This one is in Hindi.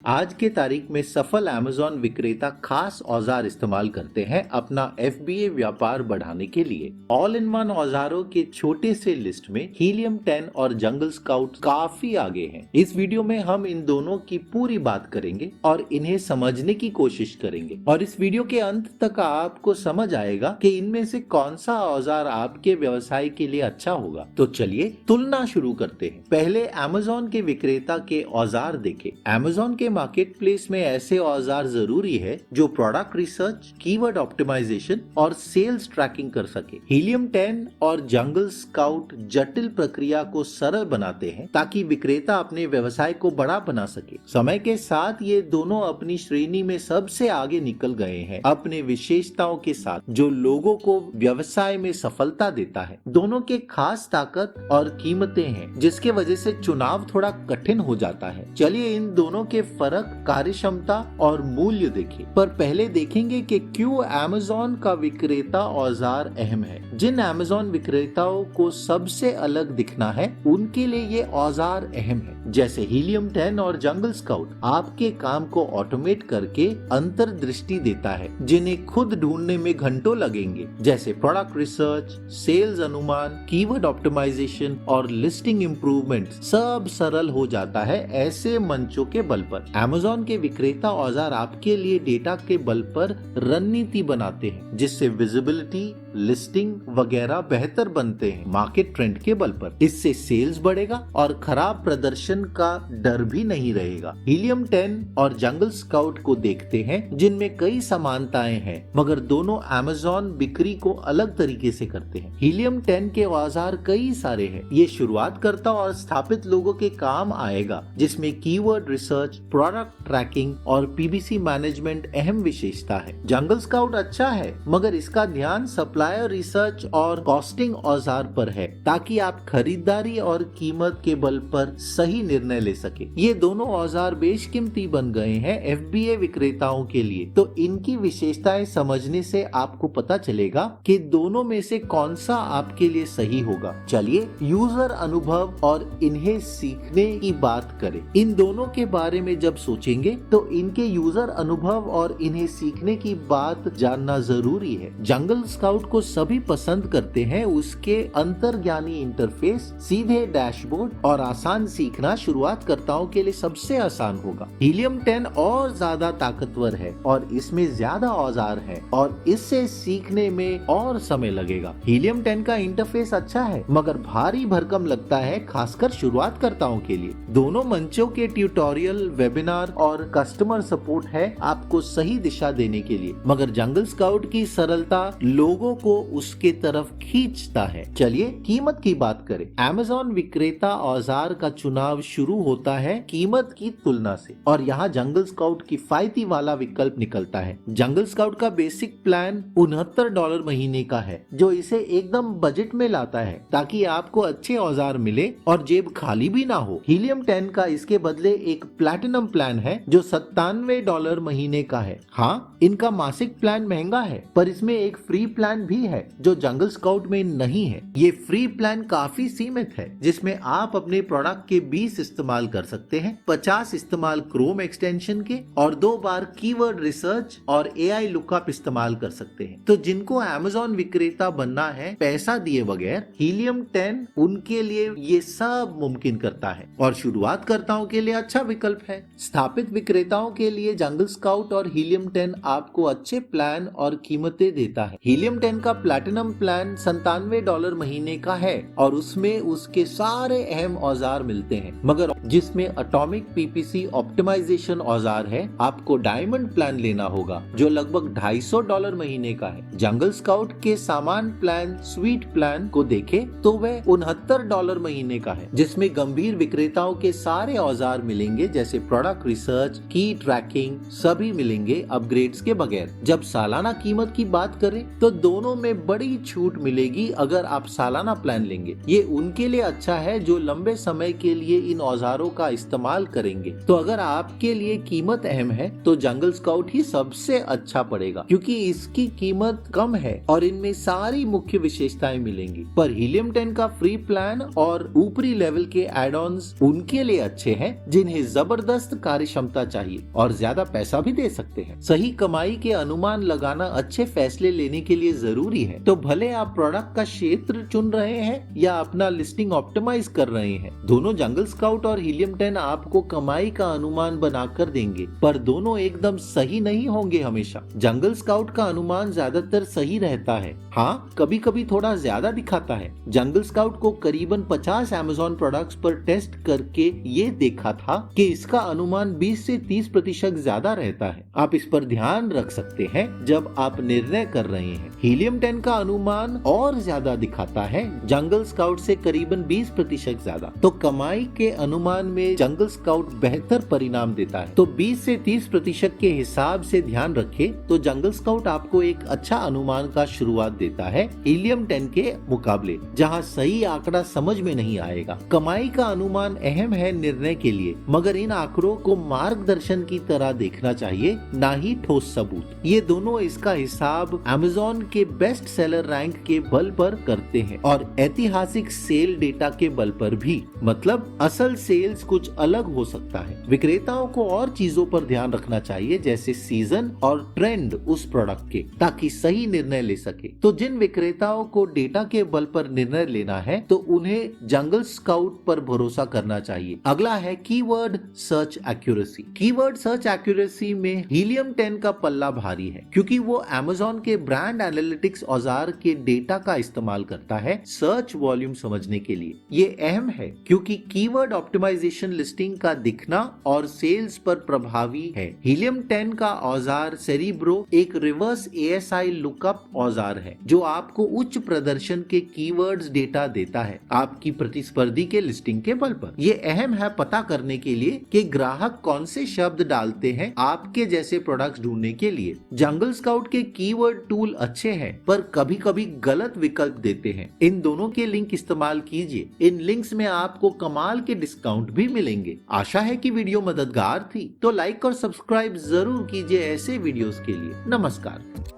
आज के तारीख में सफल अमेज़न विक्रेता खास औजार इस्तेमाल करते हैं अपना FBA व्यापार बढ़ाने के लिए। ऑल इन वन औजारों के छोटे से लिस्ट में हीलियम 10 और जंगल स्काउट काफी आगे हैं। इस वीडियो में हम इन दोनों की पूरी बात करेंगे और इन्हें समझने की कोशिश करेंगे और इस वीडियो के अंत तक आपको समझ आएगा कि इनमें से कौन सा औजार आपके व्यवसाय के लिए अच्छा होगा। तो चलिए तुलना शुरू करते हैं। पहले अमेज़न के विक्रेता के औजार देखें। अमेज़न के मार्केट प्लेस में ऐसे औजार जरूरी है जो प्रोडक्ट रिसर्च, कीवर्ड ऑप्टिमाइजेशन और सेल्स ट्रैकिंग कर सके। हीलियम 10 और जंगल स्काउट जटिल प्रक्रिया को सरल बनाते हैं ताकि विक्रेता अपने व्यवसाय को बड़ा बना सके। समय के साथ ये दोनों अपनी श्रेणी में सबसे आगे निकल गए हैं अपने विशेषताओं के साथ जो लोगों को व्यवसाय में सफलता देता है। दोनों के खास ताकत और कीमतें हैं जिसके वजह से चुनाव थोड़ा कठिन हो जाता है। चलिए इन दोनों के फर्क, कार्यक्षमता और मूल्य देखें। पर पहले देखेंगे कि क्यों अमेज़न का विक्रेता औजार अहम है। जिन अमेज़न विक्रेताओं को सबसे अलग दिखना है उनके लिए ये औजार अहम है। जैसे हीलियम 10 और जंगल स्काउट आपके काम को ऑटोमेट करके अंतर्दृष्टि देता है जिन्हें खुद ढूंढने में घंटों लगेंगे। जैसे प्रोडक्ट रिसर्च, सेल्स अनुमान, कीवर्ड ऑप्टिमाइजेशन और लिस्टिंग इम्प्रूवमेंट सब सरल हो जाता है ऐसे मंचों के बल पर। अमेज़न के विक्रेता औजार आपके लिए डेटा के बल पर रणनीति बनाते हैं जिससे विजिबिलिटी, लिस्टिंग वगैरह बेहतर बनते हैं मार्केट ट्रेंड के बल पर। इससे सेल्स बढ़ेगा और खराब प्रदर्शन का डर भी नहीं रहेगा। हीलियम 10 और जंगल स्काउट को देखते हैं जिनमें कई समानताएं हैं मगर दोनों अमेज़न बिक्री को अलग तरीके से करते हैं। हीलियम 10 के औजार कई सारे हैं। ये शुरुआतकर्ता और स्थापित लोगों के काम आएगा जिसमें कीवर्ड रिसर्च, प्रोडक्ट ट्रैकिंग और PBC मैनेजमेंट अहम विशेषता है। जंगल स्काउट अच्छा है मगर इसका ध्यान सप्लायर रिसर्च और कॉस्टिंग औजार पर है ताकि आप खरीदारी और कीमत के बल पर सही निर्णय ले सके। ये दोनों औजार बेशकीमती बन गए हैं FBA विक्रेताओं के लिए। तो इनकी विशेषताएं समझने से आपको पता चलेगा कि दोनों में से कौन सा आपके लिए सही होगा। चलिए यूजर अनुभव और इन्हें सीखने की बात करें। इन दोनों के बारे में जब सोचेंगे तो इनके यूजर अनुभव और इन्हें सीखने की बात जानना जरूरी है। जंगल स्काउट को सभी पसंद करते हैं। उसके अंतर्ज्ञानी इंटरफेस, सीधे डैशबोर्ड और आसान सीखना शुरुआतकर्ताओं के लिए सबसे आसान होगा। हीलियम 10 और ज्यादा ताकतवर है और इसमें ज्यादा औजार है और इससे सीखने में और समय लगेगा। हीलियम 10 का इंटरफेस अच्छा है मगर भारी भरकम लगता है खासकर शुरुआतकर्ताओं के लिए। दोनों मंचों के ट्यूटोरियल, वेबिनार और कस्टमर सपोर्ट है आपको सही दिशा देने के लिए मगर जंगल स्काउट की सरलता लोगों को उसके तरफ खींचता है। चलिए कीमत की बात करें। अमेज़न विक्रेता औजार का चुनाव शुरू होता है कीमत की तुलना से और यहाँ जंगल स्काउट किफायती वाला विकल्प निकलता है। जंगल स्काउट का बेसिक प्लान $69 महीने का है जो इसे एकदम बजट में लाता है ताकि आपको अच्छे औजार मिले और जेब खाली भी ना हो। हीलियम 10 का इसके बदले एक प्लैटिनम प्लान है जो $97 महीने का है। हाँ, इनका मासिक प्लान महंगा है पर इसमें एक फ्री प्लान भी है जो जंगल स्काउट में नहीं है। ये फ्री प्लान काफी सीमित है जिसमें आप अपने प्रोडक्ट के 20 इस्तेमाल कर सकते हैं, 50 इस्तेमाल क्रोम एक्सटेंशन के और 2 बार कीवर्ड रिसर्च और AI लुकअप इस्तेमाल कर सकते हैं। तो जिनको अमेज़न विक्रेता बनना है पैसा दिए बगैर, हीलियम 10 उनके लिए ये सब मुमकिन करता है और शुरुआतकर्ताओं के लिए अच्छा विकल्प है। स्थापित विक्रेताओं के लिए जंगल स्काउट और हीलियम 10 आपको अच्छे प्लान और कीमतें देता है। हीलियम 10 का प्लैटिनम प्लान $97 महीने का है और उसमें उसके सारे अहम औजार मिलते हैं मगर जिसमें एटॉमिक PPC ऑप्टिमाइजेशन औजार है आपको डायमंड प्लान लेना होगा जो लगभग $250 महीने का है। जंगल स्काउट के सामान प्लान, स्वीट प्लान को देखें तो वह $69 महीने का है जिसमें गंभीर विक्रेताओं के सारे औजार मिलेंगे जैसे प्रोडक्ट रिसर्च, की ट्रैकिंग सभी मिलेंगे अपग्रेड टैक्स के बगैर। जब सालाना कीमत की बात करें तो दोनों में बड़ी छूट मिलेगी अगर आप सालाना प्लान लेंगे। ये उनके लिए अच्छा है जो लंबे समय के लिए इन औजारों का इस्तेमाल करेंगे। तो अगर आपके लिए कीमत अहम है तो जंगल स्काउट ही सबसे अच्छा पड़ेगा, क्योंकि इसकी कीमत कम है और इनमें सारी मुख्य विशेषताएं मिलेंगी। पर हीलियम 10 का फ्री प्लान और ऊपरी लेवल के एड ऑन्स उनके लिए अच्छे हैं जिन्हें जबरदस्त कार्य क्षमता चाहिए और ज्यादा पैसा भी दे सकते हैं। सही कमाई के अनुमान लगाना अच्छे फैसले लेने के लिए जरूरी है। तो भले आप प्रोडक्ट का क्षेत्र चुन रहे हैं या अपना लिस्टिंग ऑप्टिमाइज कर रहे हैं, दोनों जंगल स्काउट और हीलियम 10 आपको कमाई का अनुमान बनाकर देंगे, पर दोनों एकदम सही नहीं होंगे हमेशा। जंगल स्काउट का अनुमान ज्यादातर सही रहता है, हाँ कभी कभी थोड़ा ज्यादा दिखाता है। जंगल स्काउट को करीबन 50 Amazon प्रोडक्ट्स पर टेस्ट करके ये देखा था कि इसका अनुमान 20 से 30% ज्यादा रहता है। आप इस पर ध्यान रख सकते हैं जब आप निर्णय कर रहे हैं। हीलियम 10 का अनुमान और ज्यादा दिखाता है, जंगल स्काउट से करीबन 20% ज्यादा। तो कमाई के अनुमान में जंगल स्काउट बेहतर परिणाम देता है। तो 20 से 30% के हिसाब से ध्यान रखें तो जंगल स्काउट आपको एक अच्छा अनुमान का शुरुआत देता है हीलियम 10 के मुकाबले, जहां सही आंकड़ा समझ में नहीं आएगा। कमाई का अनुमान अहम है निर्णय के लिए, मगर इन आंकड़ों को मार्गदर्शन की तरह देखना चाहिए, ना ही ठोस सबूत। ये दोनों इसका हिसाब Amazon के बेस्ट सेलर रैंक के बल पर करते हैं और ऐतिहासिक सेल डेटा के बल पर भी। मतलब असल सेल्स कुछ अलग हो सकता है। विक्रेताओं को और चीजों पर ध्यान रखना चाहिए जैसे सीजन और ट्रेंड उस प्रोडक्ट के, ताकि सही निर्णय ले सके। तो जिन विक्रेताओं को डेटा के बल पर निर्णय लेना है तो उन्हें जंगल स्काउट पर भरोसा करना चाहिए। अगला है keyword search accuracy. Keyword search accuracy में हीलियम 10 का पल्ला भारी है, क्योंकि वो Amazon के ब्रांड एनालिटिक्स औजार के डेटा का इस्तेमाल करता है सर्च वॉल्यूम समझने के लिए। ये अहम है क्योंकि कीवर्ड ऑप्टिमाइजेशन लिस्टिंग का दिखना और सेल्स पर प्रभावी है। हीलियम 10 का औजार सेरिब्रो एक रिवर्स ASI लुकअप औजार है जो आपको उच्च प्रदर्शन के कीवर्ड्स डेटा देता है आपकी प्रतिस्पर्धी के लिस्टिंग के बल पर। ये अहम है पता करने के लिए कि ग्राहक कौन से शब्द डालते हैं आपके जैसे प्रोडक्ट्स ढूंढने के लिए। जंगल स्काउट के कीवर्ड टूल अच्छे हैं पर कभी कभी गलत विकल्प देते हैं। इन दोनों के लिंक इस्तेमाल कीजिए। इन लिंक्स में आपको कमाल के डिस्काउंट भी मिलेंगे। आशा है कि वीडियो मददगार थी, तो लाइक और सब्सक्राइब जरूर कीजिए ऐसे वीडियोस के लिए। नमस्कार।